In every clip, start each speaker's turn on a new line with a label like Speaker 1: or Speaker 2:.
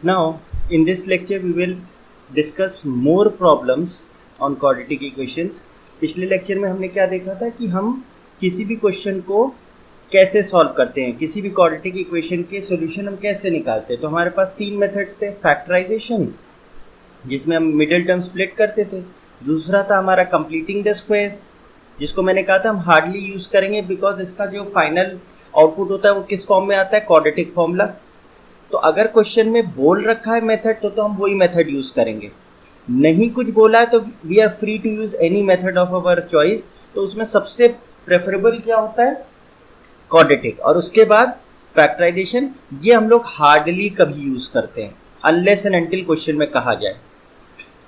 Speaker 1: Now, in this lecture, we will discuss more problems on quadratic equations. पिछले lecture में हमने क्या देखा था कि हम किसी भी क्वेश्चन को कैसे सॉल्व करते हैं, किसी भी क्वाड्रेटिक इक्वेशन के सॉल्यूशन हम कैसे निकालते हैं। तो हमारे पास तीन मेथड्स थे। फैक्टराइजेशन, जिसमें हम मिडिल टर्म स्प्लिट करते थे। दूसरा था हमारा कंप्लीटिंग द स्क्वायर्स, जिसको मैंने कहा था हम हार्डली यूज करेंगे बिकॉज इसका जो फाइनल आउटपुट होता है वो किस फॉर्म में आता है, क्वाड्रेटिक फॉर्मूला। तो अगर क्वेश्चन में बोल रखा है मेथड तो हम वही मेथड यूज करेंगे। नहीं कुछ बोला है तो we are free to use any method of our choice. तो उसमें सबसे प्रेफरेबल क्या होता है, क्वाड्रेटिक। और उसके बाद फैक्टराइजेशन, ये हम लोग हार्डली कभी यूज करते हैं अनलेस एंड अनटिल क्वेश्चन में कहा जाए।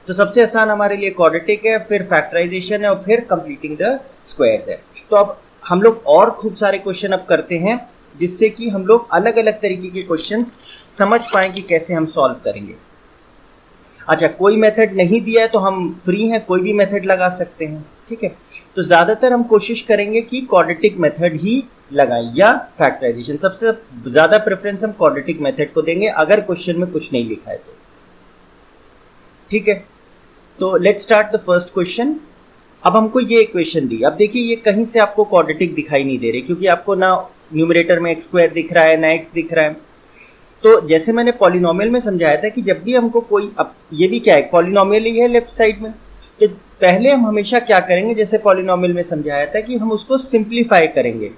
Speaker 1: तो सबसे आसान हमारे लिए क्वाड्रेटिक है, फिर फैक्टराइजेशन है और फिर कंप्लीटिंग द स्क्वायर्स है। तो अब हम लोग और खूब सारे क्वेश्चन अब करते हैं जिससे कि हम लोग अलग अलग तरीके के क्वेश्चंस समझ पाएं कि कैसे हम सॉल्व करेंगे। अच्छा, कोई मेथड नहीं दिया है तो हम फ्री हैं, कोई भी मेथड लगा सकते हैं, ठीक है। तो ज्यादातर हम कोशिश करेंगे कि क्वाड्रेटिक मेथड ही लगाएं या फैक्टराइजेशन। सबसे ज्यादा प्रेफरेंस हम क्वाड्रेटिक मेथड को देंगे अगर क्वेश्चन में कुछ नहीं लिखा है तो, ठीक है। तो let's start the first question. अब हमको ये इक्वेशन दी। अब देखिए ये कहीं से आपको क्वाड्रेटिक दिखाई नहीं दे रही क्योंकि आपको ना न्यूमरेटर में एक्स स्क्वायर दिख रहा है ना एक्स दिख रहा है। तो जैसे मैंने पॉलिनोमियल में समझाया था कि जब भी हमको कोई, अब ये भी क्या है, पॉलिनोमियल ही है लेफ्ट साइड में। तो पहले हम हमेशा क्या करेंगे, जैसे पॉलिनोमियल में समझाया था कि हम उसको सिंप्लीफाई करेंगे,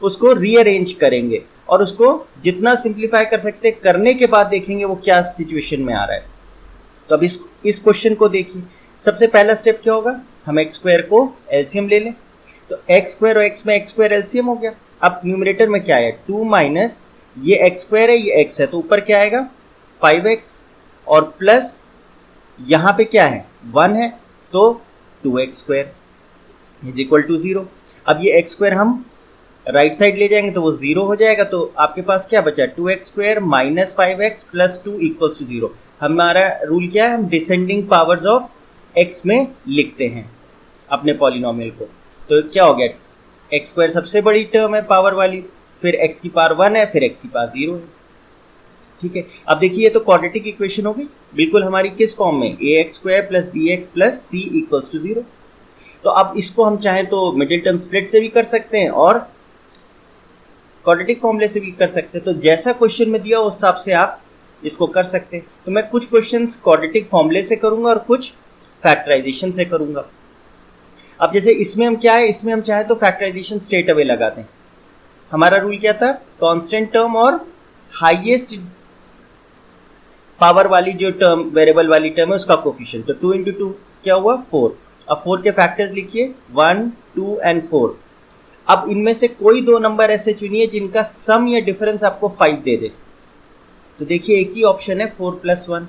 Speaker 1: उसको रीअरेंज करेंगे और उसको जितना सिंप्लीफाई कर सकते करने के बाद देखेंगे वो क्या सिचुएशन में आ रहा है। तो अब इस क्वेश्चन को देखिए। सबसे पहला स्टेप क्या होगा, हम एक्स स्क्वायर को एलसीएम ले लें। तो एक्स स्क्वायर और एक्स में एक्स स्क्वायर एलसीएम हो गया। अब न्यूमरेटर में क्या है, 2 माइनस ये एक्स स्क्वायर है, ये एक्स है, तो ऊपर क्या आएगा 5x और प्लस यहां पे क्या है 1 है, तो 2x square is equal to 0। अब ये एक्स स्क्वायर हम राइट साइड ले जाएंगे तो वो 0 हो जाएगा। तो आपके पास क्या बचा, 2x square minus 5x plus 2 equals to 0। हमारा रूल क्या है, हम डिसेंडिंग पावर्स ऑफ x में लिखते हैं अपने पॉलिनोमियल को। तो क्या हो गया, एक्स स्क्वायर सबसे बड़ी टर्म है पावर वाली, फिर x की पावर 1 है, फिर x की पावर 0 है, ठीक है। अब देखिए ये तो क्वाड्रेटिक इक्वेशन हो गई बिल्कुल हमारी किस फॉर्म में, ax square plus bx plus c equals to 0। तो अब इसको हम चाहें तो मिडिल टर्म स्प्लिट से भी कर सकते हैं और क्वाड्रेटिक फॉर्मूले से भी कर सकते हैं। तो जैसा क्वेश्चन में दिया उस हिसाब से आप इसको कर सकते हैं। तो मैं कुछ क्वेश्चंस क्वाड्रेटिक फॉर्मूले से करूंगा और कुछ फैक्टराइजेशन से करूंगा। अब जैसे इसमें हम क्या है, इसमें हम चाहे तो फैक्टराइजेशन स्ट्रेट अवे लगाते हैं। हमारा रूल क्या था, कांस्टेंट टर्म और हाईएस्ट पावर वाली जो टर्म, वेरिएबल वाली टर्म है उसका कोफिशिएंट। तो 2 इंटू 2 क्या हुआ 4। अब 4 के फैक्टर्स लिखिए 1, 2 एंड 4। अब इनमें से कोई दो नंबर ऐसे चुनिए जिनका सम या डिफरेंस आपको 5 दे दे। तो देखिए एक ही ऑप्शन है 4 प्लस 1,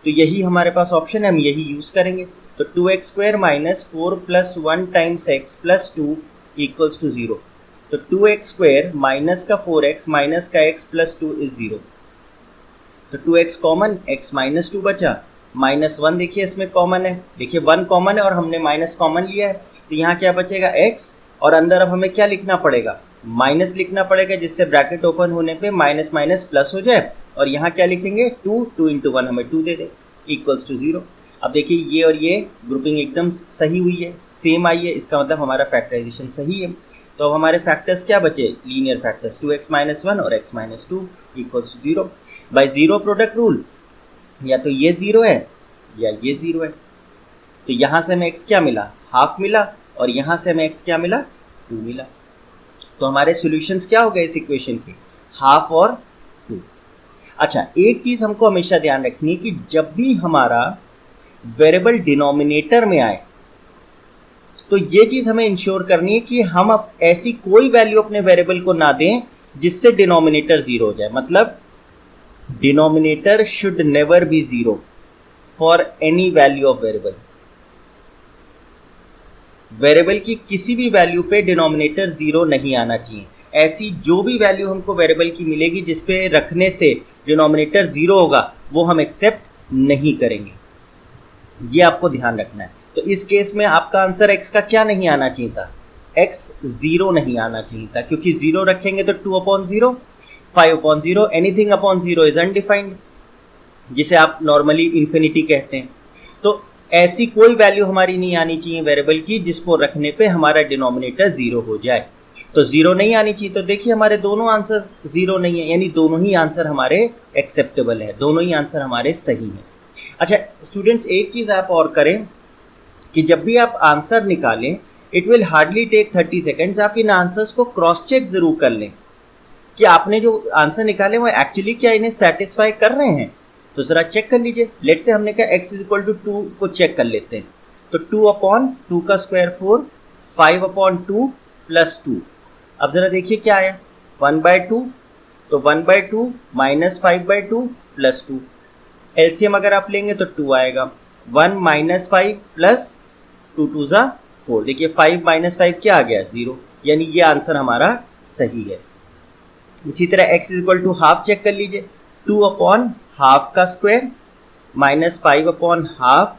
Speaker 1: तो यही हमारे पास ऑप्शन है, हम यही यूज करेंगे। तो 2x square minus 4 plus 1 times x plus 2 equals to 0। तो 2x स्क्वायर माइनस का 4x माइनस का x प्लस 2 इज 0। तो 2x कॉमन, x माइनस 2 बचा, माइनस 1 देखिए इसमें कॉमन है, देखिए 1 कॉमन है और हमने माइनस कॉमन लिया है। तो यहाँ क्या बचेगा x, और अंदर अब हमें क्या लिखना पड़ेगा, माइनस लिखना पड़ेगा, जिससे ब्रैकेट ओपन होने पे माइनस माइनस प्लस हो जाए। और यहाँ क्या लिखेंगे 2 इंटू 1 हमें 2 दे दे इक्वल्स टू 0। अब देखिए ये और ये ग्रुपिंग एकदम सही हुई है, सेम आई है, इसका मतलब हमारा फैक्टराइजेशन सही है। तो अब हमारे फैक्टर्स क्या बचे, लीनियर फैक्टर्स 2x माइनस 1 और x minus 2 equals to 0। By zero product rule, या तो ये 0 है या ये 0 है। तो यहाँ से हमें x क्या मिला, हाफ मिला, और यहाँ से हमें x क्या मिला, 2 मिला। तो हमारे सॉल्यूशंस क्या हो गए इस इक्वेशन के, हाफ और 2। अच्छा, एक चीज हमको हमेशा ध्यान रखनी है कि जब भी हमारा वेरिएबल डिनोमिनेटर में आए तो ये चीज हमें इंश्योर करनी है कि हम अब ऐसी कोई वैल्यू अपने वेरिएबल को ना दें जिससे डिनोमिनेटर 0 हो जाए। मतलब denominator should never be 0 for any value of variable. Variable की किसी भी वैल्यू पे डिनोमिनेटर 0 नहीं आना चाहिए। ऐसी जो भी वैल्यू हमको वेरिएबल की मिलेगी जिसपे रखने से डिनोमिनेटर 0 होगा वो हम एक्सेप्ट नहीं करेंगे, ये आपको ध्यान रखना है। तो इस केस में आपका आंसर x का क्या नहीं आना चाहिए था, x 0 नहीं आना चाहिए था, क्योंकि 0 रखेंगे तो 2/0, 5/0, एनीथिंग अपॉन 0 इज अनडिफाइंड। जिसे आप नॉर्मली इन्फिनिटी कहते हैं। तो ऐसी कोई वैल्यू हमारी नहीं आनी चाहिए वेरिएबल की जिसको रखने पे हमारा डिनोमिनेटर जीरो हो जाए। तो जीरो नहीं आनी चाहिए। तो देखिए हमारे दोनों आंसर जीरो नहीं है, यानी दोनों ही आंसर हमारे एक्सेप्टेबल है, दोनों ही आंसर हमारे सही हैं। अच्छा स्टूडेंट्स, एक चीज आप और करें कि जब भी आप आंसर निकालें, it will hardly take 30 seconds, आप इन आंसर्स को क्रॉस चेक जरूर कर लें कि आपने जो आंसर निकाले वो एक्चुअली क्या इन्हें सेटिस्फाई कर रहे हैं। तो जरा चेक कर लीजिए। लेट से हमने कहा x इक्वल टू 2 को चेक कर लेते हैं। तो 2/2 का स्क्वायर 4, 5/2 प्लस 2। अब जरा देखिए क्या आया, 1/2, तो 1/2 माइनस 5/2 प्लस 2। एलसीएम अगर आप लेंगे तो 2 आएगा। 1 माइनस 5 प्लस 2 2 ज़ा 4। देखिए 5 माइनस 5 क्या आ गया, 0, यानी ये आंसर हमारा सही है। इसी तरह x equal to half check कर लीजिए। 2/हाफ का स्क्वायर माइनस 5/हाफ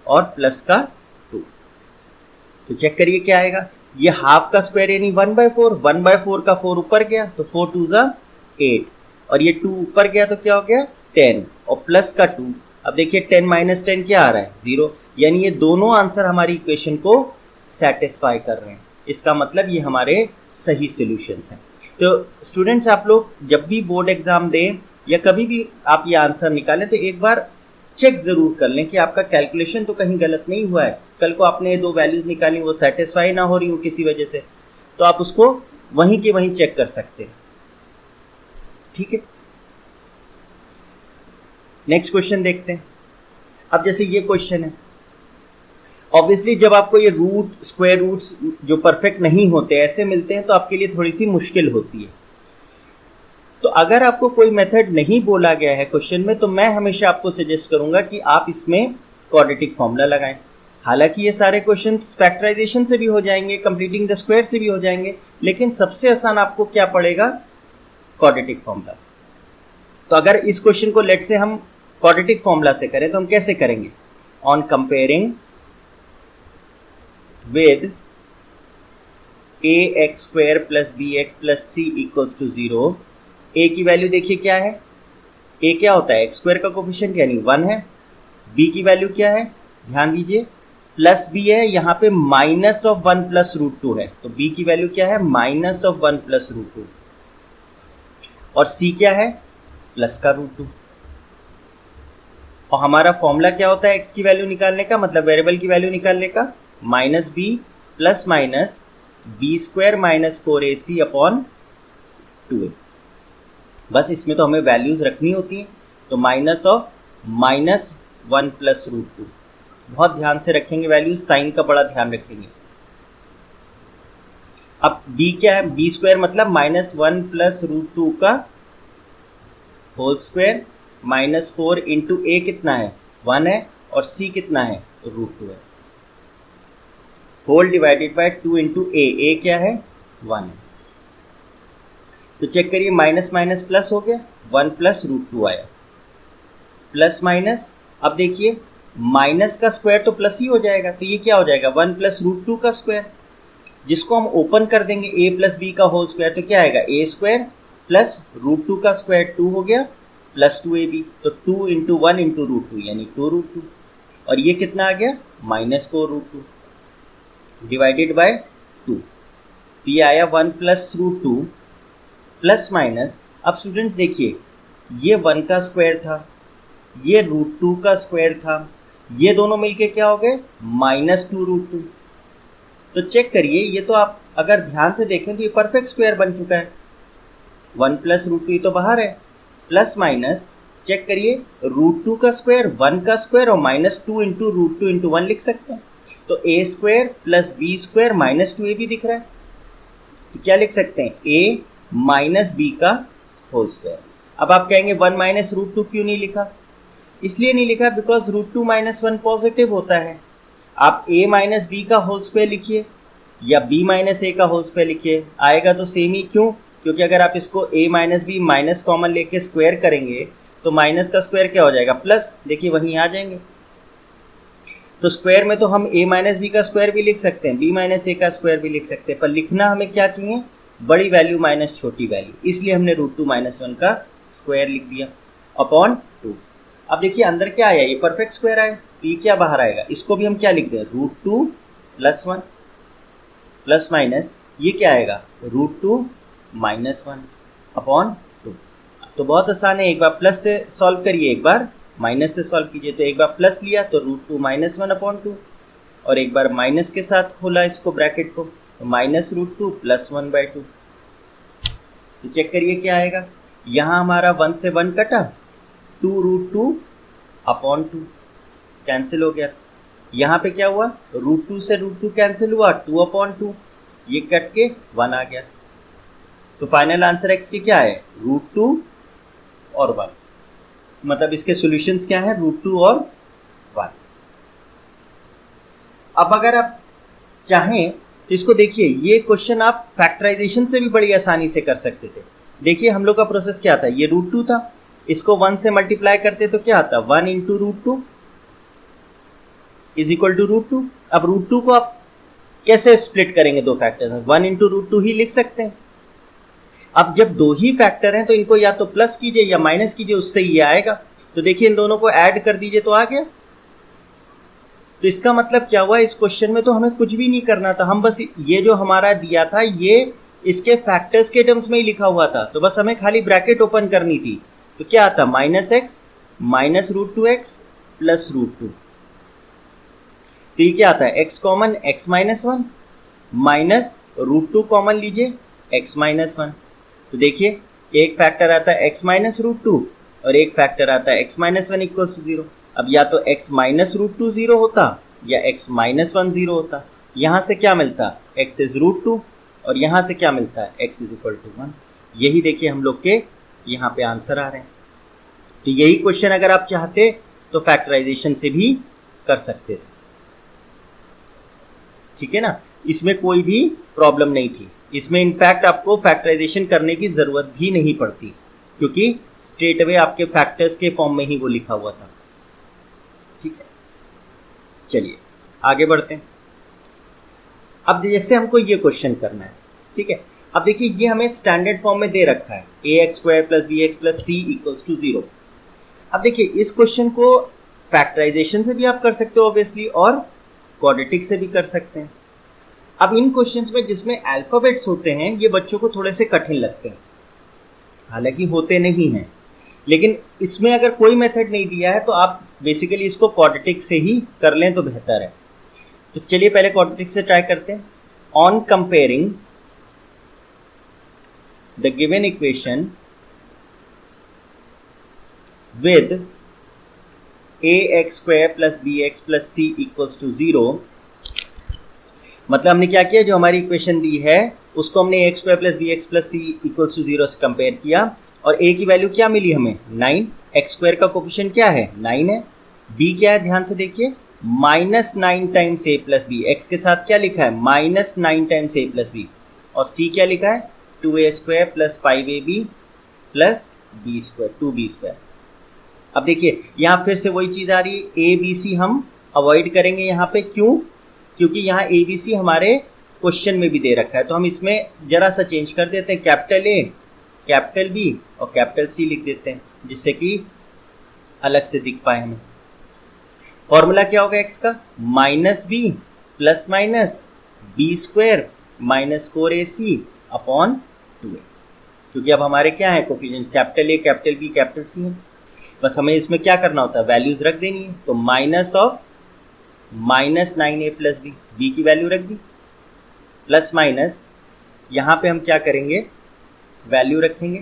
Speaker 1: और प्लस का 2। तो चेक करिए क्या आएगा, ये हाफ का स्क्वायर यानी 1/4, 1/4 का 4 ऊपर गया तो 4 2 ज़ा 8, और ये 2 ऊपर गया तो क्या हो गया 10, और प्लस का 2। अब देखिए 10 माइनस 10 क्या आ रहा है, 0, यानी ये दोनों आंसर हमारी इक्वेशन को सेटिस्फाई कर रहे हैं। इसका मतलब ये हमारे सही सॉल्यूशंस हैं। तो स्टूडेंट्स, आप लोग जब भी बोर्ड एग्जाम दें या कभी भी आप ये आंसर निकालें तो एक बार चेक जरूर कर लें कि आपका कैलकुलेशन तो कहीं गलत नहीं हुआ है। कल को आपने दो वैल्यूज निकाली, वो सेटिस्फाई ना हो रही हो किसी वजह से, तो आप उसको वहीं के वहीं चेक कर सकते हैं। ठीक है, नेक्स्ट क्वेश्चन देखते हैं। अब जैसे ये क्वेश्चन है, ऑब्वियसली जब आपको ये रूट स्क्वायर रूट्स जो परफेक्ट नहीं होते ऐसे मिलते हैं तो आपके लिए थोड़ी सी मुश्किल होती है। तो अगर आपको कोई मेथड नहीं बोला गया है क्वेश्चन में, तो मैं हमेशा आपको सजेस्ट करूंगा कि आप इसमें क्वाड्रेटिक फॉर्मूला लगाएं। हालांकि ये सारे क्वेश्चंस फैक्टराइजेशन से भी हो जाएंगे, कंप्लीटिंग द स्क्वायर से भी हो जाएंगे, लेकिन सबसे आसान आपको क्या पड़ेगा, क्वाड्रेटिक फॉर्मूला। तो अगर इस क्वेश्चन को लेट से हम क्वाड्रेटिक फॉर्मूला से करें तो हम कैसे करेंगे, on comparing with ax square plus bx plus c equals to 0, a की वैल्यू देखिए क्या है, a क्या होता है, एक्स स्क्वायर का कोफिशिएंट यानी 1 है। b की वैल्यू क्या है, ध्यान दीजिए प्लस b है, यहाँ पे माइनस ऑफ 1 प्लस रूट 2 है, तो b की वैल्यू क्या है, माइनस ऑफ 1 प्लस रूट 2, और c क्या है, प्लस का रूट 2। और हमारा फॉर्मूला क्या होता है x की वैल्यू निकालने का, मतलब वेरिएबल की वैल्यू निकालने का, minus b plus minus b square minus 4ac upon 2a। बस इसमें तो हमें वैल्यूज रखनी होती हैं। तो minus of minus 1 plus root 2, बहुत ध्यान से रखेंगे वैल्यूज, साइन का बड़ा ध्यान रखेंगे। अब b क्या है, बी स्क्वायर मतलब माइनस 1 प्लस रूट 2 का whole square minus 4 into a कितना है, 1 है, और c कितना है, रूट 2 है, होल डिवाइडेड बाय 2 इंटू ए क्या है, 1 है। तो चेक करिए माइनस माइनस प्लस हो गया, 1 प्लस रूट 2 आया, प्लस माइनस। अब देखिए माइनस का स्क्वायर तो प्लस ही हो जाएगा, तो ये क्या हो जाएगा, 1 प्लस रूट 2 का स्क्वायर, जिसको हम ओपन कर देंगे a प्लस बी का होल स्क्वायर, तो क्या आएगा, a स्क्वायर प्लस रूट 2 का स्क्वायर 2 हो गया प्लस 2ab, तो 2 इंटू 1 इंटू रूट 2 यानी 2 रूट 2, और ये कितना आ गया, माइनस 4 रूट 2 डिवाइडेड बाय 2। तो ये आया 1 प्लस रूट 2 प्लस माइनस। अब स्टूडेंट्स देखिए ये 1 का स्क्वायर था, ये रूट 2 का स्क्वायर था, ये दोनों मिलके क्या हो गए, माइनस 2 रूट 2। तो चेक करिए, ये तो आप अगर ध्यान से देखें तो ये परफेक्ट स्क्वायर बन चुका है। 1 प्लस रूट 2 ये तो बाहर है, प्लस माइनस चेक करिए, रूट 2 का स्क्वायर 1 का स्क्वायर और माइनस 2 इंटू रूट 2 इंटू 1 लिख सकते हैं। तो a स्क्वायर plus b square minus 2ab दिख रहा है, तो क्या लिख सकते हैं, a माइनस बी का होल स्क्वायर। अब आप कहेंगे 1 माइनस रूट 2 क्यों नहीं लिखा, इसलिए नहीं लिखा बिकॉज रूट 2 माइनस 1 पॉजिटिव होता है। आप a माइनस बी का होल स्क्वायर लिखिए या b माइनस a का होल स्क्वायर लिखिए, आएगा तो सेम ही। क्यों, क्योंकि अगर आप इसको a minus b minus common लेके स्क्वायर करेंगे तो माइनस का स्क्वायर क्या हो जाएगा, प्लस, देखिए वहीं आ जाएंगे। तो स्क्वायर में तो हम a माइनस बी का स्क्वायर भी लिख सकते हैं, b माइनस a का स्क्वायर भी लिख सकते हैं, पर लिखना हमें क्या चाहिए, बड़ी वैल्यू माइनस छोटी वैल्यू, इसलिए हमने रूट 2 माइनस 1 का स्क्वायर लिख दिया अपॉन 2। अब देखिए अंदर क्या आया, ये परफेक्ट स्क्वायर आया, तो ये क्या बाहर आएगा, इसको भी हम क्या लिख दें, √2 + 1 प्लस माइनस ये क्या आएगा, √2 - 1 अपॉन 2। तो बहुत आसान है, एक बार प्लस से सॉल्व करिए, एक बार माइनस से सॉल्व कीजिए। तो एक बार प्लस लिया तो √2 - 1 अपॉन 2, और एक बार माइनस के साथ खोला इसको ब्रैकेट को, तो -√2 + 1/2। तो चेक करिए क्या आएगा, यहाँ हमारा 1 से 1 कटा, 2√2 अपॉन 2 कैंसिल हो गया। यहाँ पे क्या हुआ, √2 से √2 कैंसिल हुआ, 2 अपॉन 2 ये कट के 1 आ गया। तो फाइनल आंसर x के क्या है, √2 और 1, मतलब इसके सॉल्यूशंस क्या है, √2 और 1। अब अगर आप चाहें तो इसको देखिए, ये क्वेश्चन आप फैक्टराइजेशन से भी बड़ी आसानी से कर सकते थे। देखिए हम लोग का प्रोसेस क्या था, ये √2 था, इसको 1 से मल्टीप्लाई करते तो क्या आता, 1 × √2 इज इक्वल टू √2। अब √2 को आप कैसे स्प्लिट करेंगे, दो फैक्टर्स में, 1 × √2 ही लिख सकते हैं। अब जब दो ही फैक्टर हैं तो इनको या तो प्लस कीजिए या माइनस कीजिए, उससे ये आएगा। तो देखिए इन दोनों को ऐड कर दीजिए तो आ गया। तो इसका मतलब क्या हुआ, इस क्वेश्चन में तो हमें कुछ भी नहीं करना था, हम बस ये जो हमारा दिया था ये इसके फैक्टर्स के टर्म्स में ही लिखा हुआ था, तो बस हमें खाली ब्रैकेट ओपन करनी थी। तो क्या आता, -x - √2x + √2। तो ये क्या आता है, x common x - 1 minus √2 common लीजिए x - 1। तो देखिए एक फैक्टर आता है x - √2 और एक फैक्टर आता है x - 1 = 0। अब या तो x - √2 0 होता या x - 1 0 होता। यहाँ से क्या मिलता, x इज √2 और यहाँ से क्या मिलता है, x इज इक्वल टू 1। यही देखिए हम लोग के यहाँ पे आंसर आ रहे हैं। तो यही क्वेश्चन अगर आप चाहते तो फैक्टराइजेशन से भी कर सकते थे, ठीक है ना, इसमें कोई भी प्रॉब्लम नहीं थी। इसमें इनफैक्ट आपको फैक्टराइजेशन करने की जरूरत भी नहीं पड़ती, क्योंकि स्ट्रेट अवे आपके फैक्टर्स के फॉर्म में ही वो लिखा हुआ था। ठीक है, चलिए आगे बढ़ते हैं। अब जैसे हमको ये क्वेश्चन करना है, ठीक है, अब देखिए ये हमें स्टैंडर्ड फॉर्म में दे रखा है, ax² + bx + c = 0। अब देखिए इस क्वेश्चन को फैक्टराइजेशन से भी आप कर सकते हो ऑब्वियसली, और क्वाड्रेटिक से भी कर सकते हैं। अब इन क्वेश्चंस में जिसमें अल्फाबेट्स होते हैं ये बच्चों को थोड़े से कठिन लगते हैं, हालांकि होते नहीं हैं, लेकिन इसमें अगर कोई मेथड नहीं दिया है तो आप बेसिकली इसको क्वाड्रेटिक से ही कर लें तो बेहतर है। तो चलिए पहले क्वाड्रेटिक से ट्राई करते हैं। On comparing the given equation with ax² + bx + c = 0, मतलब हमने क्या किया, जो हमारी इक्वेशन दी है उसको हमने ax² + bx + c = 0 से कंपेयर किया, और a की वैल्यू क्या मिली हमें, 9, x² का कोफिशिएंट क्या है, 9 है, b क्या है ध्यान से देखिए, -9 टाइम्स a + b, x के साथ क्या लिखा है, -9 टाइम्स a + b, और c क्या लिखा है, 2a² + 5ab + b², 2b²। अब देखिए यहाँ फिर से वही चीज आ रही है, ए बी सी हम अवॉइड करेंगे यहाँ पे, क्यों, क्योंकि यहाँ ए बी सी हमारे क्वेश्चन में भी दे रखा है, तो हम इसमें जरा सा चेंज कर देते हैं, कैपिटल ए, कैपिटल बी और कैपिटल सी लिख देते हैं, जिससे कि अलग से दिख पाए हमें। फॉर्मूला क्या होगा एक्स का, -b ± b² - 4ac upon 2a, क्योंकि अब हमारे क्या है coefficient, capital A, capital B, capital C है। बस हमें इसमें क्या करना होता है, वैल्यूज रख देनी है। तो -9a + b, b की वैल्यू रख दी, प्लस माइनस यहाँ पे हम क्या करेंगे, वैल्यू रखेंगे।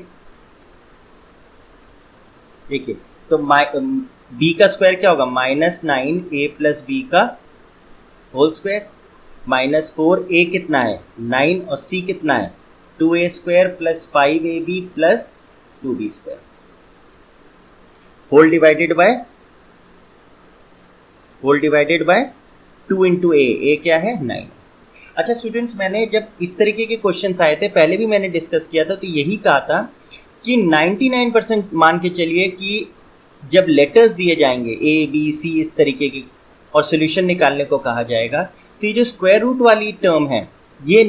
Speaker 1: देखिए तो b का स्क्वायर क्या होगा, -9a + b का होल स्क्वायर, -4a कितना है 9 और c कितना है 2a² + 5ab + 2b², whole divided bye 2 × a क्या है 9। अच्छा स्टूडेंट्स, मैंने जब इस तरीके के क्वेश्चंस आए थे, पहले भी मैंने डिस्कस किया था, तो यही कहा था कि 99% मान के चलिए कि जब लेटर्स दिए जाएंगे a b c इस तरीके के और सोल्यूशन निकालने को कहा जाएगा, तो ये जो स्क्वायर रूट वाली टर्म है ये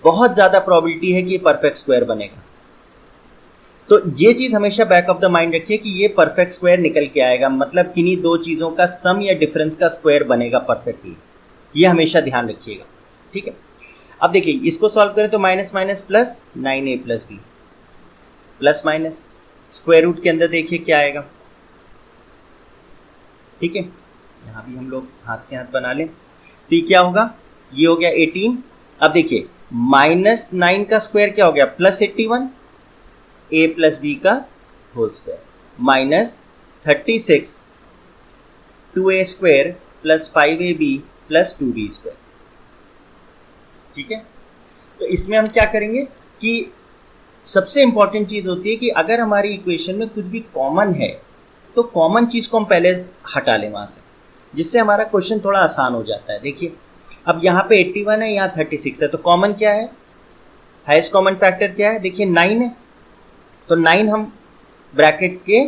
Speaker 1: बहुत ज़्यादा प्रोबेबिलिटी है कि ये परफेक्ट स्क्वायर बनेगा। तो ये चीज हमेशा बैक ऑफ द माइंड रखिए कि ये परफेक्ट स्क्वायर निकल के आएगा, मतलब किन्हीं दो चीजों का सम या डिफरेंस का स्क्वायर बनेगा परफेक्टली, ये हमेशा ध्यान रखिएगा, ठीक है। अब देखिए इसको सॉल्व करें तो minus minus plus 9a plus b, plus minus square root के अंदर देखिए क्या आएगा, ठीक है। यहाँ भी हम लोग हाथ के हाथ बना लें तो ये क्या होगा, ये हो गया 18। अब देखिए -9 का स्क्वायर क्या हो गया, +81, a प्लस बी का whole square, minus 36 2a square plus 5ab plus 2b square, ठीक है। तो इसमें हम क्या करेंगे कि सबसे इंपॉर्टेंट चीज होती है कि अगर हमारी इक्वेशन में कुछ भी कॉमन है तो कॉमन चीज को हम पहले हटा लें वहां से, जिससे हमारा क्वेश्चन थोड़ा आसान हो जाता है। देखिए अब यहाँ पे 81 है, यहाँ 36 है, तो कॉमन क्या है, हाईएस्ट कॉमन फैक्टर क्या है, देखिए 9 है, तो 9 हम ब्रैकेट के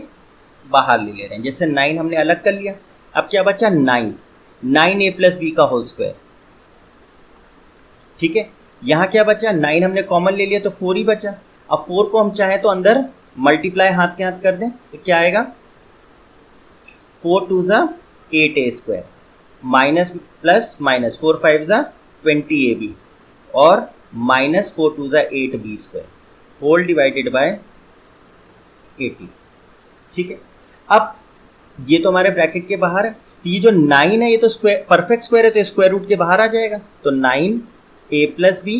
Speaker 1: बाहर ले ले रहे हैं, जैसे 9 हमने अलग कर लिया। अब क्या बचा 9a प्लस बी का होल स्क्वायर, ठीक है। यहाँ क्या बचा, 9 हमने कॉमन ले लिया तो 4 ही बचा। अब 4 को हम चाहें तो अंदर मल्टीप्लाई हाथ के हाथ कर दें तो क्या आएगा, 4 2 8a square minus plus minus 4 5 20ab और माइनस 4 2 8b square whole divided by 80, ठीक है। अब ये तो हमारे ब्रैकेट के बाहर है, तो ये जो 9 है ये तो स्क्वायर परफेक्ट स्क्वायर है, तो स्क्वायर रूट के बाहर आ जाएगा, तो 9a plus b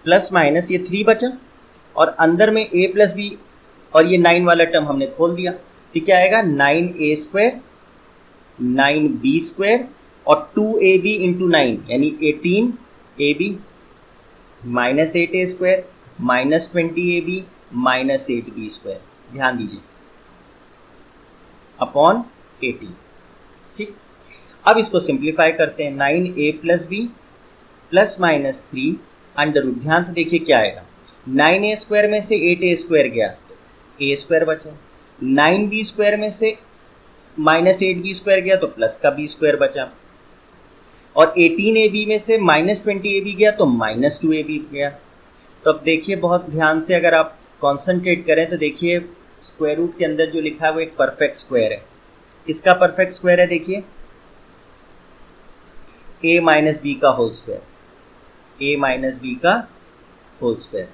Speaker 1: plus minus ये 3 बचा और अंदर में a प्लस बी और ये 9 वाला टर्म हमने खोल दिया, तो क्या आएगा 9a स्क्वायर 9b स्क्वायर और 2ab इंटू 9 यानी 18ab minus 8a square minus 20ab minus 8b square, ध्यान दीजिए, अपॉन 18, ठीक। अब इसको सिंप्लीफाई करते हैं, 9a plus b plus minus 3 under root, ध्यान से देखिए क्या आएगा, 9a स्क्वायर में से 8a स्क्वायर गया तो a स्क्वायर बचा, 9b स्क्वायर में से माइनस 8b स्क्वायर गया तो प्लस का b स्क्वायर बचा, और 18ab में से माइनस 20ab गया तो माइनस 2ab गया। तो अब देखिए बहुत ध्यान से अगर आप कॉन्सेंट्रेट करें तो देखिए स्क्वायर रूट के अंदर जो लिखा है वो एक परफेक्ट स्क्वायर है, इसका परफेक्ट स्क्वायर है, देखिए a माइनस बी का whole square, a minus b का होल स्क्वायर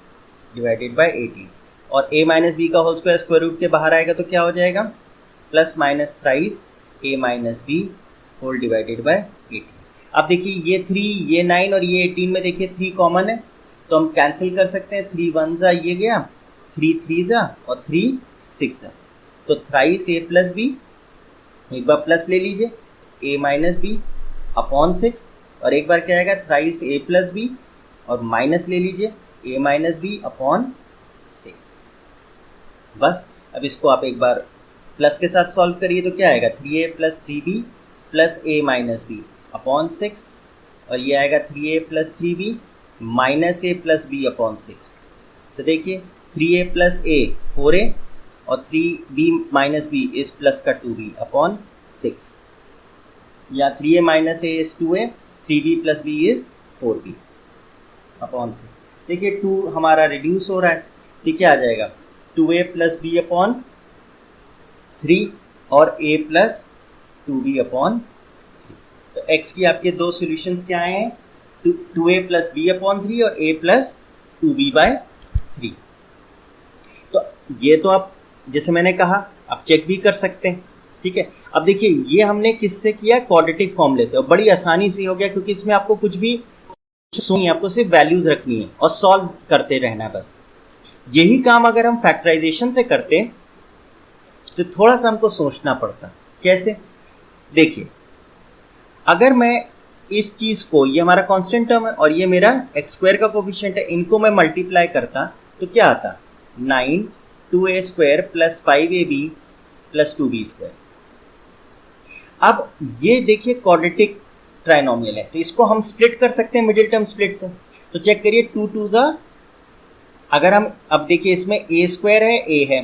Speaker 1: डिवाइडेड बाय 18, और a माइनस बी का होल स्क्वायर स्क्वायर रूट के बाहर आएगा तो क्या हो जाएगा, plus minus thrice a minus b whole divided by 18। अब देखिए ये 3 ये 9 और ये 18 में देखिए 3 कॉमन है, तो हम कैंसिल कर सकते हैं, 3 1 ये गया, 3 3 और 3 6, तो थ्राइस a प्लस बी, एक बार प्लस ले लीजिए a माइनस बी अपॉन 6, और एक बार क्या आएगा थ्राइस a प्लस बी और माइनस ले लीजिए a माइनस बी अपॉन 6। बस अब इसको आप एक बार प्लस के साथ सॉल्व करिए तो क्या आएगा, 3a plus 3b plus a minus b upon 6, और ये आएगा 3a plus 3b minus a plus b upon 6। तो देखिए 3a प्लस a 4a और 3b माइनस b इस प्लस का 2b अपॉन 6, या 3a minus a is 2a, 3b plus b is 4b upon 6। देखिए 2 हमारा रिड्यूस हो रहा है, तो क्या आ जाएगा 2a प्लस b अपॉन 3 और a प्लस 2b अपॉन 3। तो x की आपके दो सॉल्यूशंस क्या आए हैं, 2a प्लस b अपॉन 3 और a प्लस 2b बाय 3। तो ये तो आप जैसे मैंने कहा आप चेक भी कर सकते हैं, ठीक है। अब देखिए ये हमने किससे किया, क्वाड्रेटिक फॉर्मूले से, और बड़ी आसानी से हो गया क्योंकि इसमें आपको कुछ भी सुनिए, आपको सिर्फ वैल्यूज रखनी है और सॉल्व करते रहना है बस। यही काम अगर हम फैक्टराइजेशन से करते तो थोड़ा सा हमको सोचना पड़ता, कैसे, देखिए अगर मैं इस चीज को, ये हमारा कांस्टेंट टर्म है और ये मेरा एक्स स्क्वायर का कोफिशिएंट है, इनको मैं मल्टीप्लाई करता तो क्या आता, 9 2a square plus 5ab plus 2b square. अब ये देखिए क्वाड्रेटिक ट्राइनोमियल है, तो इसको हम स्प्लिट कर सकते हैं मिडिल टर्म स्प्लिट से। तो चेक करिए 2 2 अगर हम, अब देखिए इसमें a स्क्वायर है a है,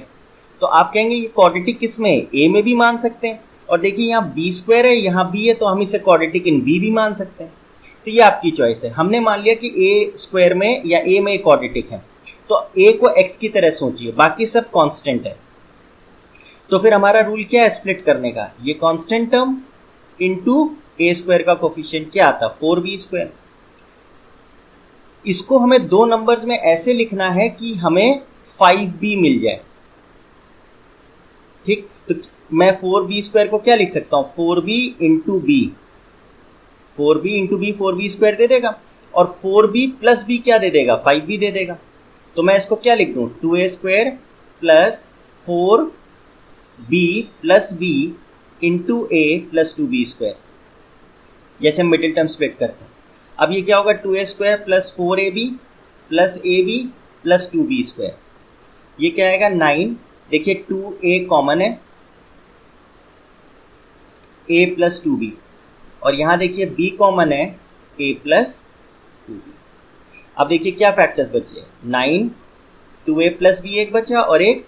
Speaker 1: तो आप कहेंगे ये क्वाड्रेटिक किस में है, a में भी मान सकते हैं, और देखिए यहाँ b स्क्वायर है यहाँ b है, तो हम इसे क्वाड्रेटिक इन b भी मान सकते हैं। तो ये आपकी चॉइस है, हमने मान लिया कि a स्क्वायर में या a में क्वाड्रेटिक है, तो ए को एक्स की तरह सोचिए, बाकी सब कांस्टेंट है। तो फिर हमारा रूल क्या है स्प्लिट करने का, ये कांस्टेंट टर्म इनटू ए स्क्वायर का कोफिशिएंट क्या आता, 4b²। इसको हमें दो नंबर्स में ऐसे लिखना है कि हमें 5b मिल जाए। ठीक, तो मैं 4b² को क्या लिख सकता हूं, 4b into b, 4b into b 4b² दे देगा, और 4b प्लस बी क्या दे देगा, 5b दे देगा। तो मैं इसको क्या लिख दूं, 2a² plus 4b plus b into a plus 2b², जैसे हम मिडिल टर्म स्प्लिट करते हैं। अब ये क्या होगा, 2a² plus 4ab plus ab plus 2b², ये क्या आएगा 9। देखिए 2a कॉमन है, a प्लस 2b, और यहां देखिए b कॉमन है, a प्लस 2b। अब देखिए क्या फैक्टर्स बचे, 9, 2a प्लस b एक बचा और एक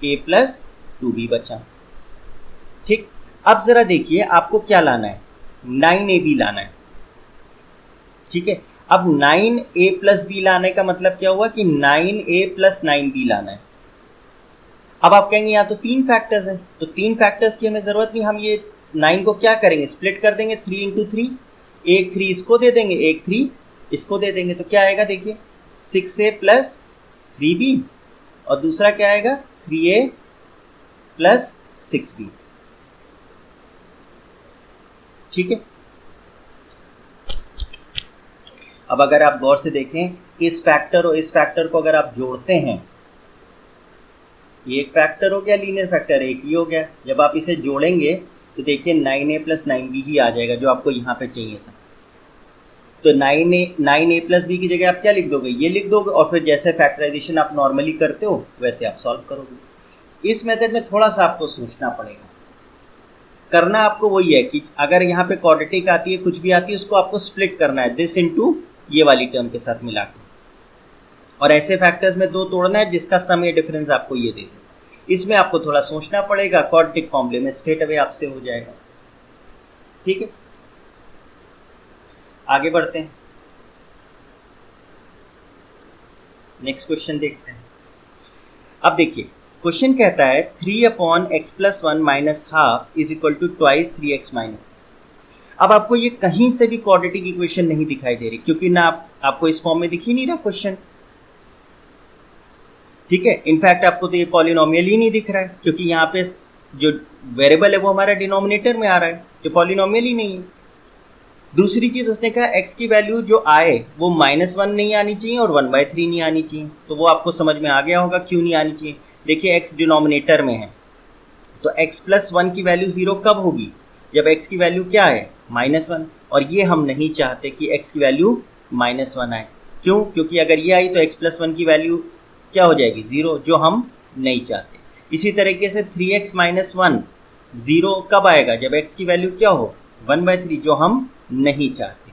Speaker 1: a प्लस 2b बचा। ठीक, अब जरा देखिए आपको क्या लाना है, 9ab लाना है। ठीक है, अब 9a प्लस बी लाने का मतलब क्या हुआ कि 9a प्लस 9b लाना है। अब आप कहेंगे यहाँ तो 3 फैक्टर्स हैं, तो 3 फैक्टर्स की हमें जरूरत नहीं, हम ये 9 को क्या करेंगे, स्प्लिट कर देंगे 3 इंटू 3, एक 3 इसको दे देंगे, एक 3 इसको दे देंगे, तो क्या आएगा देखिए 6a प्लस 3b, और दूसरा क्या आएगा 3a प्लस 6b। ठीक है, अब अगर आप गौर से देखें, इस फैक्टर और इस फैक्टर को अगर आप जोड़ते हैं, ये एक फैक्टर हो गया, लीनियर फैक्टर एक ही हो गया। जब आप इसे जोड़ेंगे तो देखिए 9a प्लस 9b ही आ जाएगा, जो आपको यहाँ पे चाहिए था। तो 9a प्लस b की जगह आप क्या लिख दोगे, ये लिख दोगे, और फिर जैसे फैक्टराइजेशन आप नॉर्मली करते हो वैसे आप सॉल्व करोगे। इस मेथड में थोड़ा सा आपको सोचना पड़ेगा, करना आपको वही है कि अगर यहाँ पे क्वाड्रेटिक आती है, कुछ भी आती है, उसको आपको स्प्लिट करना है, दिस इनटू ये वाली टर्म के साथ मिला के, और ऐसे फैक्टर्स में 2 तोड़ना है जिसका सम या डिफरेंस आपको ये दे दे। इसमें आपको थोड़ा सोचना पड़ेगा, क्वाड्रेटिक फॉर्मूले में स्ट्रेट अवे आपसे हो जाएगा। ठीक है, आगे बढ़ते हैं, नेक्स्ट क्वेश्चन देखते हैं। अब देखिए क्वेश्चन कहता है 3/x+1 minus half is equal to twice 3x minus. अब आपको ये कहीं से भी क्वाड्रेटिक इक्वेशन नहीं दिखाई दे रही, क्योंकि ना आपको इस फॉर्म में दिख ही नहीं रहा क्वेश्चन। ठीक है, इनफैक्ट आपको तो ये पॉलिनोमियल ही नहीं दिख रहा है, क्योंकि यहाँ पे जो वेरिएबल है वो हमारा डिनोमिनेटर में आ रहा है, जो पॉलिनोमियल ही नहीं है। दूसरी चीज उसने कहा x की वैल्यू जो आए वो -1 नहीं आनी चाहिए और 1/3 नहीं आनी चाहिए, तो वो आपको समझ में आ गया होगा क्यों नहीं आनी चाहिए। देखिए x डिनोमिनेटर में है, तो x+1 की वैल्यू 0 कब होगी, जब x की वैल्यू क्या है -1, और ये हम नहीं चाहते कि x की वैल्यू -1 आए। क्यों, क्योंकि अगर ये आई तो x+1 की वैल्यू क्या हो जाएगी 0, जो हम नहीं चाहते। इसी तरीके से 3x - 1 0 कब आएगा, जब x की वैल्यू क्या हो 1/3, जो हम नहीं चाहते।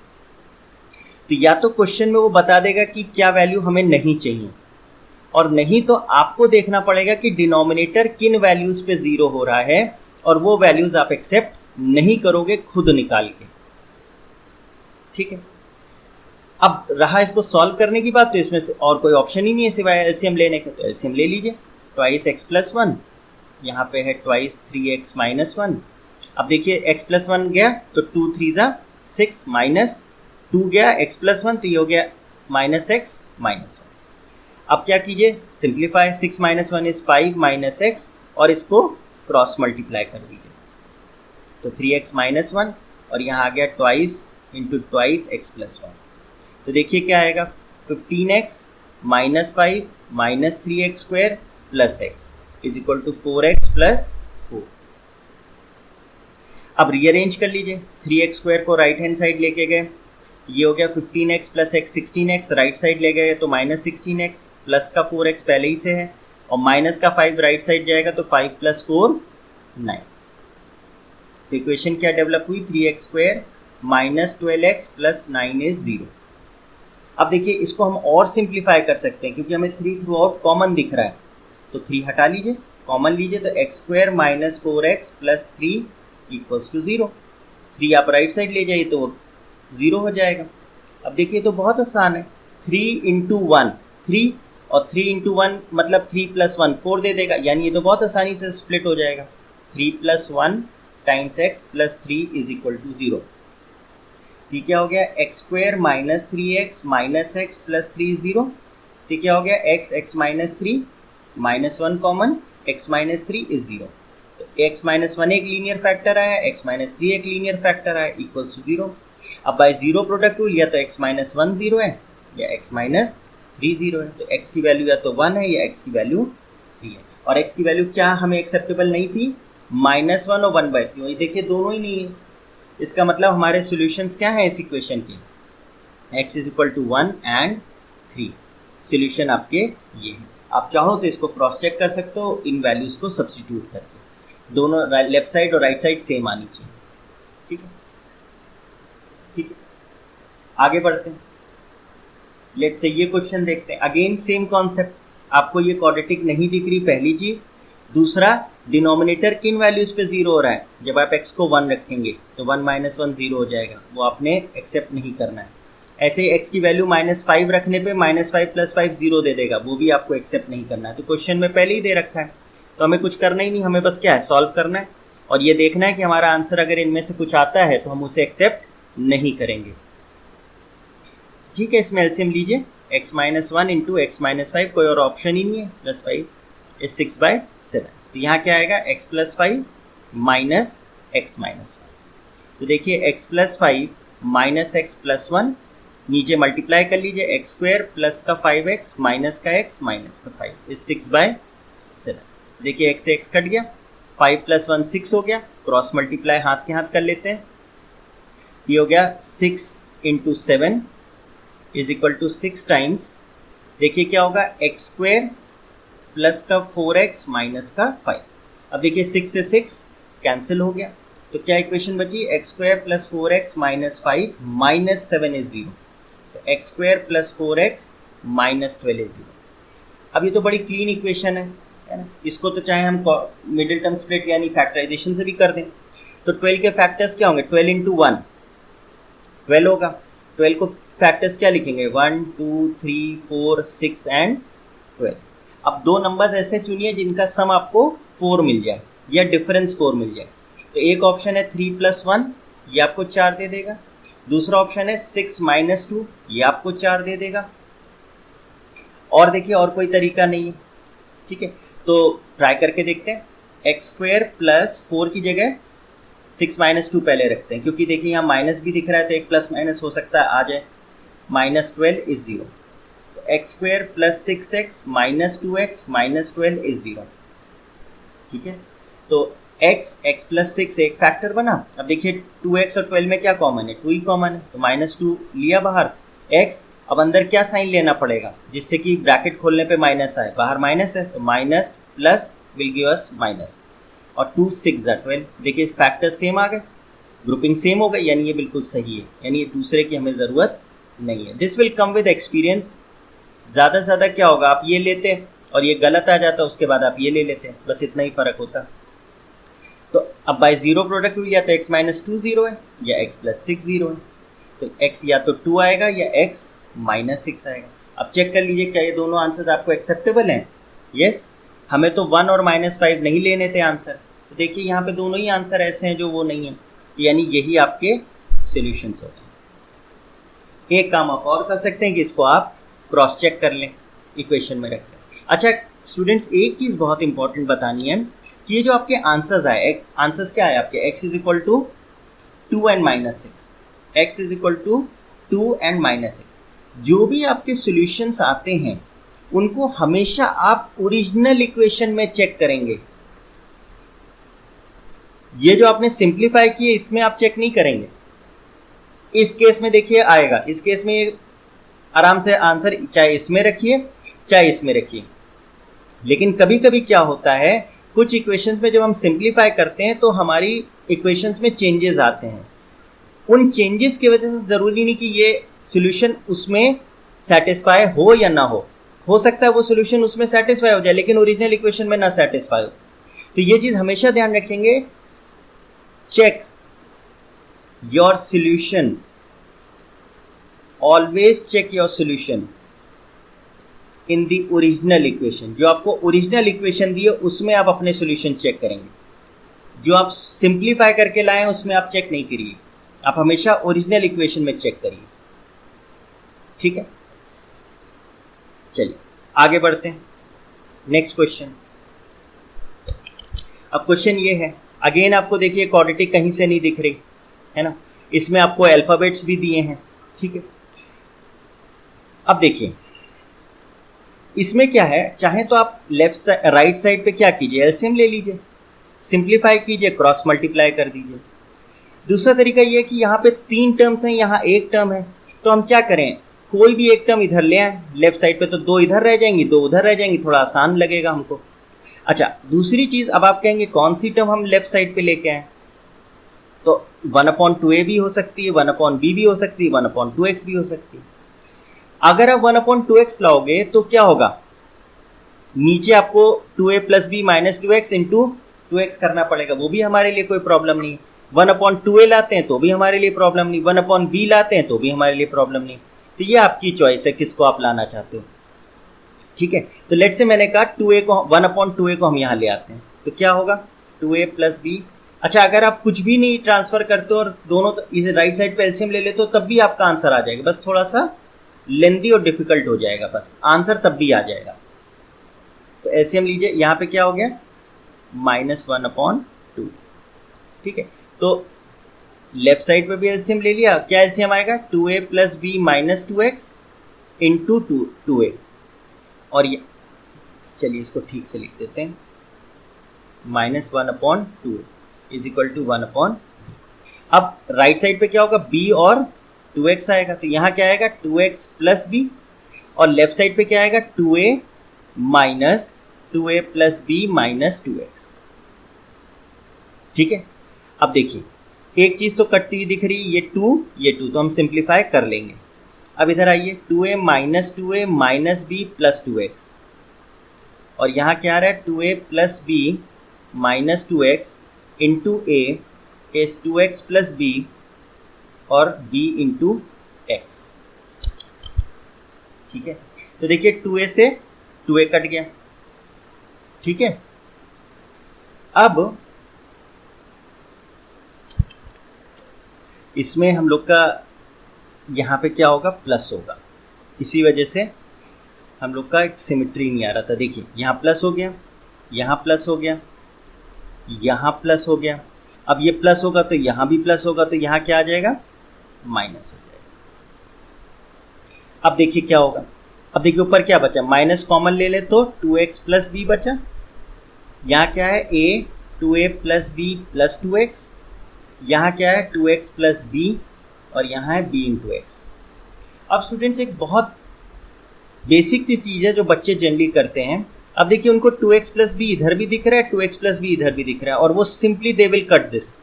Speaker 1: तो या तो क्वेश्चन में वो बता देगा कि क्या वैल्यू हमें नहीं चाहिए, और नहीं तो आपको देखना पड़ेगा कि डिनोमिनेटर किन वैल्यूज पे 0 हो रहा है, और वो वैल्यूज आप एक्सेप्ट नहीं करोगे खुद निकाल के। ठीक है, अब रहा इसको सॉल्व करने की बात, तो इसमें से और कोई ऑप्शन ही नहीं है सिवाय एलसीएम लेने के, तो एलसीएम ले लीजिए। ट्वाइस x+1, यहाँ पे है ट्वाइस 3x - 1। अब देखिए x+1 गया तो 2 3 = 6, -2 गया x+1, तो ये हो गया -x - 1। अब क्या कीजिए, सिंप्लीफाई, 6 - 1 = 5 - x, और इसको क्रॉस मल्टीप्लाई कर दीजिए, तो 3x - 1, और यहाँ आ गया ट्वाइस इंटू ट्वाइस x+1। तो देखिए क्या आएगा, 15x - 5 - 3x² + x is equal to 4x + 4। अब रीअरेंज कर लीजिए, 3x² को राइट हैंड साइड लेके गए, ये हो गया 15x + x 16x, right side ले गए तो -16x, प्लस का 4x पहले ही से है, और माइनस का 5 राइट साइड जाएगा तो 5 + 4 9। तो इक्वेशन क्या डेवलप हुई, 3x² - 12x + 9 = 0। अब देखिए इसको हम और सिंप्लीफाई कर सकते हैं, क्योंकि हमें 3 थ्रू आउट कॉमन दिख रहा है, तो 3 हटा लीजिए, कॉमन लीजिए, तो x² - 4x + 3 = 0। 3 आप राइट साइड ले जाइए तो 0 हो जाएगा। अब देखिए तो बहुत आसान है, 3 × 1 3, और 3 इंटू 1 मतलब 3 प्लस 1 4 दे देगा, यानी ये तो बहुत आसानी से स्प्लिट हो जाएगा। 3 plus 1 times x plus 3 is equal to 0। ठीक क्या हो गया, x square minus 3x minus x plus 3 is 0। ठीक क्या हो गया, x minus 3 minus 1 common, x minus 3 is 0। तो x माइनस 1 एक लीनियर फैक्टर आया, x माइनस 3 एक लीनियर फैक्टर आया, इक्वल्स टू 0। अब बाय जीरो प्रोडक्ट रूल या तो x माइनस 1 0 है या x माइनस 3 0 है। तो x की वैल्यू या तो 1 है या x की वैल्यू 3 है। और x की वैल्यू क्या हमें एक्सेप्टेबल नहीं थी, -1 और 1/3। ये देखिए दोनों ही नहीं है, इसका मतलब हमारे सॉल्यूशंस क्या है इस इक्वेशन के, x is equal to 1 and 3। Solution आपके ये है। आप चाहो तो इसको क्रॉस चेक कर सकते हो इन वैल्यूज को सब्स्टिट्यूट करके, दोनों लेफ्ट साइड और राइट साइड सेम आनी चाहिए। ठीक है, ठीक है, आगे बढ़ते हैं। लेट्स से ये क्वेश्चन देखते हैं। अगेन सेम कॉन्सेप्ट, आपको ये क्वाड्रेटिक नहीं दिख रही, पहली चीज। दूसरा, डिनोमिनेटर किन वैल्यूज पे 0 हो रहा है, जब आप x को 1 रखेंगे तो 1 माइनस 1 0 हो जाएगा, वो आपने एक्सेप्ट नहीं करना है। ऐसे ही x की वैल्यू -5 रखने पे -5 + 5 0 दे देगा, वो भी आपको एक्सेप्ट नहीं करना है। तो क्वेश्चन में पहले ही दे रखा है, तो हमें कुछ करना ही नहीं, हमें बस क्या है, सॉल्व करना है और ये देखना है कि हमारा आंसर अगर इनमें से कुछ आता है तो हम उसे एक्सेप्ट नहीं करेंगे। ठीक है, इसमें एलसीएम लीजिए, x minus 1 into x minus 5, कोई और ऑप्शन ही नहीं है, +5 इज 6/7। तो यहाँ क्या आएगा, x plus 5 minus x minus 5। तो देखिए x plus 5 minus x plus 1, नीचे मल्टीप्लाई कर लीजिए, एक्स स्क्वायर प्लस का 5x माइनस का x माइनस का 5 इज 6/7। देखिए x से x कट गया, 5 + 1 6 हो गया, क्रॉस मल्टीप्लाई हाथ के हाथ कर लेते हैं। ये हो गया 6 into 7 is equal to 6 times, देखिए क्या होगा, एक्स स्क्वायर प्लस का 4x माइनस का 5। अब देखिए 6 से 6 कैंसिल हो गया, तो क्या इक्वेशन बची, x square plus 4x minus 5 minus 7 is 0। तो x square plus 4x minus 12 is 0। अब ये तो बड़ी क्लीन इक्वेशन है ना, इसको तो चाहे हम मिडिल टर्म स्प्लिट यानी फैक्टराइजेशन से भी कर दें। तो 12 के फैक्टर्स क्या होंगे, 12 इंटू 1 12 होगा, 12 को फैक्टर्स क्या लिखेंगे, 1 2 3 4 6 एंड 12। अब दो नंबर्स ऐसे चुनिए जिनका सम आपको 4 मिल जाए या डिफरेंस 4 मिल जाए। तो एक ऑप्शन है 3 + 1, ये आपको 4 दे देगा। दूसरा ऑप्शन है 6 - 2, ये आपको 4 दे देगा। और देखिए और कोई तरीका नहीं है, ठीक है, तो ट्राई करके देखते हैं। एक्स स्क्वायर प्लस 4 की जगह 6 - 2 पहले रखते हैं, क्योंकि देखिए यहाँ माइनस भी दिख रहा है तो एक प्लस माइनस हो सकता है आ जाए। -12 इज 0। तो x square plus 6x minus 2x minus 12 is 0। ठीक है, तो x प्लस 6 एक फैक्टर बना। अब देखिए 2x और 12 में क्या कॉमन है, 2 ही कॉमन है, तो -2 लिया बाहर x। अब अंदर क्या साइन लेना पड़ेगा जिससे कि ब्रैकेट खोलने पे माइनस आए, बाहर माइनस है तो minus plus will give us minus, और 2 6 12। देखिए फैक्टर सेम आ गए, ग्रुपिंग सेम हो गई, यानी ये बिल्कुल सही है, यानी ये दूसरे की हमें ज़रूरत नहीं है। This will come with experience. ज़्यादा से ज़्यादा क्या होगा, आप ये लेते और ये गलत आ जाता, उसके बाद आप ये ले लेते हैं, बस इतना ही फ़र्क होता। तो अब बाय जीरो प्रोडक्ट रूल या तो x - 2 0 है या x + 6 0 है, तो x या तो 2 आएगा या x - 6 आएगा। अब चेक कर लीजिए क्या ये दोनों आंसर्स आपको एक्सेप्टेबल हैं। यस, हमें तो 1 और -5 नहीं लेने थे आंसर, तो देखिए यहाँ पे दोनों ही आंसर ऐसे हैं जो वो नहीं है, यानी यही आपके सॉल्यूशंस होते हैं। एक काम आप और कर सकते हैं कि इसको आप क्रॉस चेक कर लें, इक्वेशन में रखें। अच्छा स्टूडेंट्स, एक चीज़ बहुत इंपॉर्टेंट बतानी है कि ये जो आपके आंसर्स आए, आंसर्स क्या है आपके, x is equal to 2 and -6, x is equal to 2 and -6। जो भी आपके सॉल्यूशंस आते हैं उनको हमेशा आप ओरिजिनल इक्वेशन में चेक करेंगे। ये जो आपने सिंप्लीफाई किए इसमें आप चेक नहीं करेंगे। इस केस में देखिए आएगा, इस केस में आराम से आंसर चाहे इसमें रखिए चाहे इसमें रखिए। लेकिन कभी कभी क्या होता है, कुछ इक्वेशंस में जब हम सिंप्लीफाई करते हैं तो हमारी इक्वेशंस में चेंजेस आते हैं। उन चेंजेस की वजह से ज़रूरी नहीं कि ये सॉल्यूशन उसमें सेटिस्फाई हो या ना हो सकता है वो सॉल्यूशन उसमें सेटिस्फाई हो जाए लेकिन ओरिजिनल इक्वेशन में ना सेटिस्फाई हो। तो ये चीज़ हमेशा ध्यान रखेंगे, check your solution, always check your solution. In the original equation. जो आपको ओरिजिनल इक्वेशन दी है उसमें आप अपने सॉल्यूशन चेक करेंगे, जो आप सिंप्लीफाई करके लाए हैं उसमें आप चेक नहीं करिए, आप हमेशा ओरिजिनल इक्वेशन में चेक करिए। ठीक है, चलिए आगे बढ़ते हैं। Next question. अब क्वेश्चन ये है, अगेन आपको देखिए क्वाड्रेटिक कहीं से नहीं दिख रही है ना, इसमें आपको अल्फाबेट्स भी दिए हैं। ठीक है, अब देखिए इसमें क्या है, चाहे तो आप राइट साइड पे क्या कीजिए, एलसीएम ले लीजिए, सिंप्लीफाई कीजिए, क्रॉस मल्टीप्लाई कर दीजिए। दूसरा तरीका ये है कि यहाँ पे 3 टर्म्स हैं, यहाँ एक टर्म है, तो हम क्या करें, कोई भी एक टर्म इधर ले आए लेफ्ट साइड पे, तो 2 इधर रह जाएंगी, 2 उधर रह जाएंगी, थोड़ा आसान लगेगा हमको। अच्छा, दूसरी चीज, अब आप कहेंगे कौन सी टर्म हम लेफ्ट साइड पे लेके आए, तो 1/2a भी हो सकती है, 1/b भी हो सकती है, 1/2x भी हो सकती है। अगर आप 1/2x लाओगे तो क्या होगा, नीचे आपको 2a + b - 2x into 2x करना पड़ेगा, वो भी हमारे लिए कोई प्रॉब्लम नहीं। 1/2a लाते हैं तो भी हमारे लिए प्रॉब्लम नहीं, 1/b लाते हैं तो भी हमारे लिए प्रॉब्लम नहीं। तो ये आपकी चॉइस है किसको आप लाना चाहते हो। ठीक है, तो लेट से मैंने कहा 2a को 1/2a को हम यहाँ ले आते हैं, तो क्या होगा 2a + b। अच्छा, अगर आप कुछ भी नहीं ट्रांसफर करते और दोनों इसे राइट साइड पे एलसीएम ले लेते हो तब भी आपका आंसर आ जाएगा, बस थोड़ा सा लेंदी और डिफिकल्ट हो जाएगा, बस आंसर तब भी आ जाएगा। तो एलसीएम लीजिए, यहाँ पे क्या हो गया -1/2। ठीक है, तो लेफ्ट साइड पे भी एलसीएम ले लिया, क्या एलसीएम आएगा 2a + b - 2x into 2a। और ये चलिए इसको ठीक से लिख देते हैं, -1/2 इज इक्वल टू 1/। अब राइट साइड पे क्या होगा, b और 2x आएगा, तो यहाँ क्या आएगा 2x + b, और लेफ्ट साइड पे क्या आएगा 2a + b - 2x। ठीक है, अब देखिए एक चीज तो कटती हुई दिख रही है, ये 2 तो हम सिंप्लीफाई कर लेंगे। अब इधर आइए 2a - 2a - b + 2x, और यहाँ क्या आ रहा है 2a + b - 2x into a is 2x + b और b इंटू x। ठीक है, तो देखिए 2a से 2a कट गया। ठीक है, अब इसमें हम लोग का यहाँ पे क्या होगा, प्लस होगा, इसी वजह से हम लोग का एक सिमेट्री नहीं आ रहा था। देखिए यहाँ प्लस हो गया, यहाँ प्लस हो गया, यहाँ प्लस हो गया, अब ये प्लस होगा तो यहाँ भी प्लस होगा, तो यहाँ क्या आ जाएगा माइनस हो जाएगा। अब देखिए क्या होगा, अब देखिए ऊपर क्या बचा, माइनस कॉमन ले ले तो 2x + b बचा, यहाँ क्या है a 2a + b + 2x, यहाँ क्या है 2x + b और यहाँ है b इंटू x। अब स्टूडेंट्स एक बहुत बेसिक सी चीज़ है जो बच्चे जनरली करते हैं। अब देखिए उनको 2x + b इधर भी दिख रहा है, 2x + b इधर भी दिख रहा है, और वो simply they will cut this.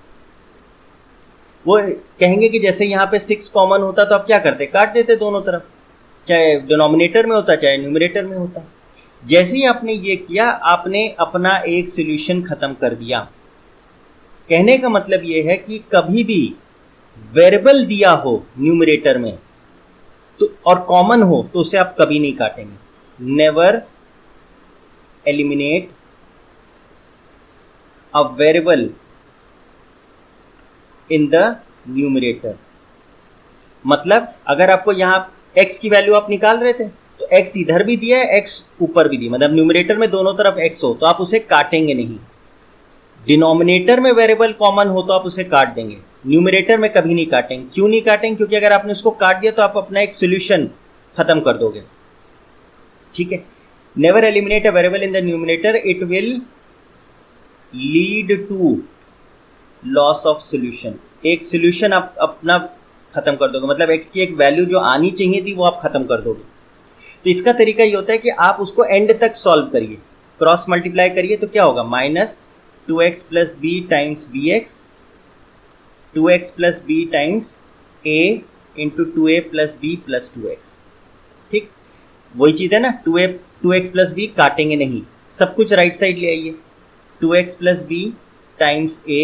Speaker 1: वो कहेंगे कि जैसे यहाँ पे 6 कॉमन होता तो आप क्या करते, काट देते दोनों तरफ, चाहे डिनोमिनेटर में होता चाहे न्यूमरेटर में होता। जैसे ही आपने ये किया, आपने अपना एक सॉल्यूशन खत्म कर दिया। कहने का मतलब ये है कि कभी भी वेरिएबल दिया हो न्यूमरेटर में तो और कॉमन हो तो उसे आप कभी नहीं काटेंगे। Never eliminate a variable in the numerator. मतलब अगर आपको यहां x की वैल्यू आप निकाल रहे थे तो x इधर भी दिया है, x ऊपर भी दिया, मतलब न्यूमरेटर में दोनों तरफ x हो तो आप उसे काटेंगे नहीं। डिनोमिनेटर में वेरिएबल कॉमन हो तो आप उसे काट देंगे, न्यूमरेटर में कभी नहीं काटेंगे। क्यों नहीं काटेंगे? क्योंकि अगर आपने उसको काट दिया तो आप अपना एक सॉल्यूशन खत्म कर दोगे। ठीक है, never eliminate a variable in the numerator, it will lead to loss of solution. एक सॉल्यूशन आप अपना खत्म कर दोगे, मतलब x की एक वैल्यू जो आनी चाहिए थी वो आप खत्म कर दोगे। तो इसका तरीका ये होता है कि आप उसको एंड तक सॉल्व करिए, क्रॉस मल्टीप्लाई करिए, तो क्या होगा -2x + b times bx, 2x + b times a into 2a + b + 2x। ठीक, वही चीज़ है ना, 2x + b काटेंगे नहीं, सब कुछ राइट साइड ले आइए। 2x + b times a,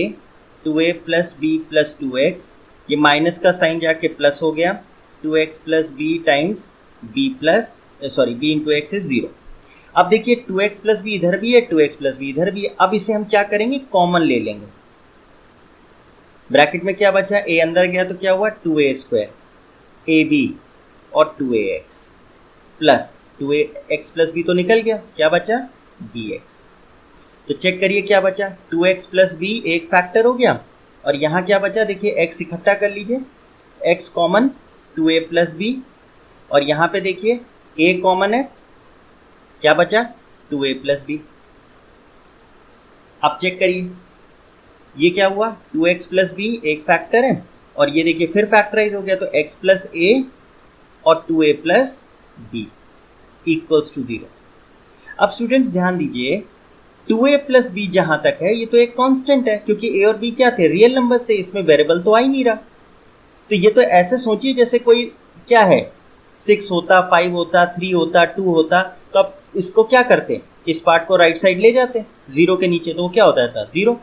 Speaker 1: 2a + b + 2x, ये माइनस का साइन जाके प्लस हो गया, 2x + b times b + sorry b into x is 0। अब देखिए 2x प्लस बी इधर भी है, 2x प्लस बी इधर भी है। अब इसे हम क्या करेंगे, कॉमन ले लेंगे। ब्रैकेट में क्या बचा, a अंदर गया तो क्या हुआ 2a स्क्वायर ab और 2ax plus 2ax plus B तो निकल गया, क्या बचा bx। तो चेक करिए क्या बचा, 2x प्लस बी एक फैक्टर हो गया और यहाँ क्या बचा, देखिए x इकट्ठा कर लीजिए, x common 2a plus B और यहाँ पे देखिए a कॉमन है, क्या बचा 2a प्लस बी। अब चेक करिए ये क्या हुआ, 2x प्लस बी एक फैक्टर है और ये देखिए फिर फैक्टराइज हो गया, तो x प्लस a और 2a plus B equals to 0। अब स्टूडेंट्स ध्यान दीजिए 2a प्लस बी जहां तक है ये तो एक कांस्टेंट है, क्योंकि a और b क्या थे, रियल नंबर्स थे, इसमें वेरिएबल तो आ ही नहीं रहा। तो ये तो ऐसे सोचिए जैसे कोई क्या है 6 होता, 5 होता, 3 होता, 2 होता, तो अब इसको क्या करते, इस पार्ट को राइट साइड ले जाते 0 के नीचे, तो वो क्या होता था 0,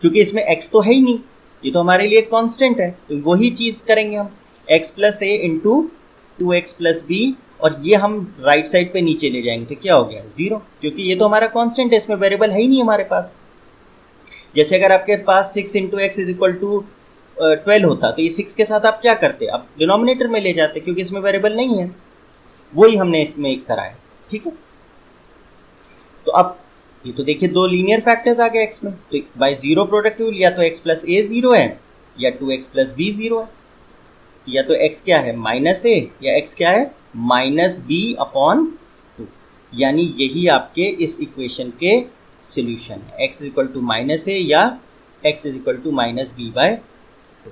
Speaker 1: क्योंकि इसमें x तो है ही नहीं, ये तो हमारे लिए कांस्टेंट है। तो वही चीज करेंगे हम, x प्लस ए इंटू 2x प्लस बी और ये हम राइट साइड पे नीचे ले जाएंगे तो क्या हो गया 0, क्योंकि ये तो हमारा कांस्टेंट है, इसमें वेरिएबल है ही नहीं हमारे पास। जैसे अगर आपके पास 6 into x is equal to 12 होता तो ये 6 के साथ आप क्या करते, अब डिनोमिनेटर में ले जाते, क्योंकि इसमें वेरिएबल नहीं है, वही हमने इसमें एक कराया। ठीक है, तो अब ये तो देखिए दो लीनियर फैक्टर्स आ गए x में, तो बाय जीरो प्रोडक्ट रूल या तो x प्लस ए 0 है या 2x प्लस बी 0 है, या तो x क्या है माइनस ए या x क्या है माइनस बी अपॉन 2, यानी यही आपके इस इक्वेशन के सॉल्यूशन है, x is equal to minus a या x is equal to minus b by 2।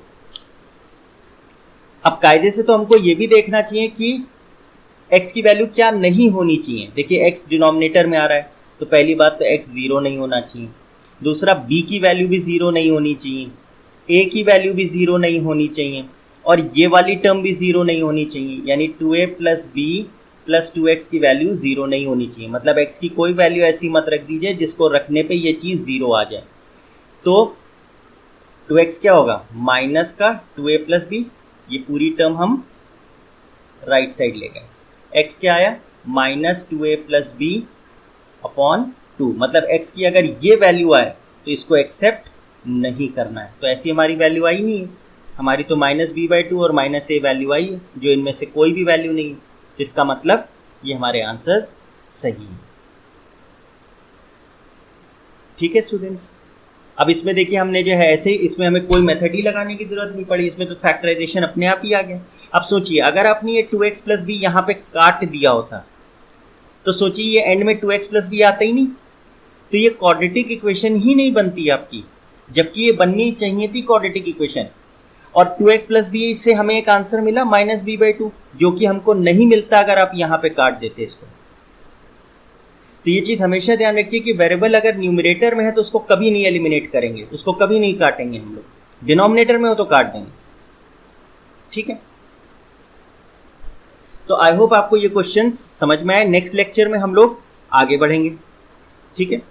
Speaker 1: अब कायदे से तो हमको ये भी देखना चाहिए कि x की वैल्यू क्या नहीं होनी चाहिए। देखिए x डिनोमिनेटर में आ रहा है तो पहली बात तो x 0 नहीं होना चाहिए, दूसरा b की वैल्यू भी 0 नहीं होनी चाहिए, a की वैल्यू भी 0 नहीं होनी चाहिए और ये वाली टर्म भी 0 नहीं होनी चाहिए, यानी 2a plus b plus 2x की वैल्यू 0 नहीं होनी चाहिए। मतलब x की कोई वैल्यू ऐसी मत रख दीजिए जिसको रखने पे ये चीज़ 0 आ जाए। तो 2x क्या होगा माइनस का 2a प्लस बी, ये पूरी टर्म हम राइट साइड ले गए, x क्या आया minus 2a plus B upon 2, मतलब x की अगर ये वैल्यू आए तो इसको एक्सेप्ट नहीं करना है, तो ऐसी हमारी वैल्यू आई नहीं है, हमारी तो माइनस बी बाई 2 और माइनस ए वैल्यू आई है, जो इनमें से कोई भी वैल्यू नहीं है, इसका मतलब ये हमारे आंसर्स सही है। ठीक है स्टूडेंट्स, अब इसमें देखिए हमने जो है ऐसे ही, इसमें हमें कोई मेथड ही लगाने की जरूरत नहीं पड़ी, इसमें तो फैक्टराइजेशन अपने आप ही आ गया। अब सोचिए अगर आपने ये 2x प्लस बी यहाँ पे काट दिया होता तो सोचिए ये एंड में 2x प्लस बी आता ही नहीं, तो ये क्वाड्रेटिक इक्वेशन ही नहीं बनती आपकी, जबकि ये बननी चाहिए थी क्वाड्रेटिक इक्वेशन। और 2x प्लस बी से हमें एक आंसर मिला माइनस बी बाई 2, जो कि हमको नहीं मिलता अगर आप यहाँ पे काट देते इसको। तो ये चीज़ हमेशा ध्यान रखिए कि वेरिएबल अगर न्यूमरेटर में है तो उसको कभी नहीं एलिमिनेट करेंगे, उसको कभी नहीं काटेंगे हम लोग, डिनोमिनेटर में हो तो काट देंगे। ठीक है, तो आई होप आपको ये क्वेश्चंस समझ में आए। नेक्स्ट लेक्चर में हम लोग आगे बढ़ेंगे। ठीक है।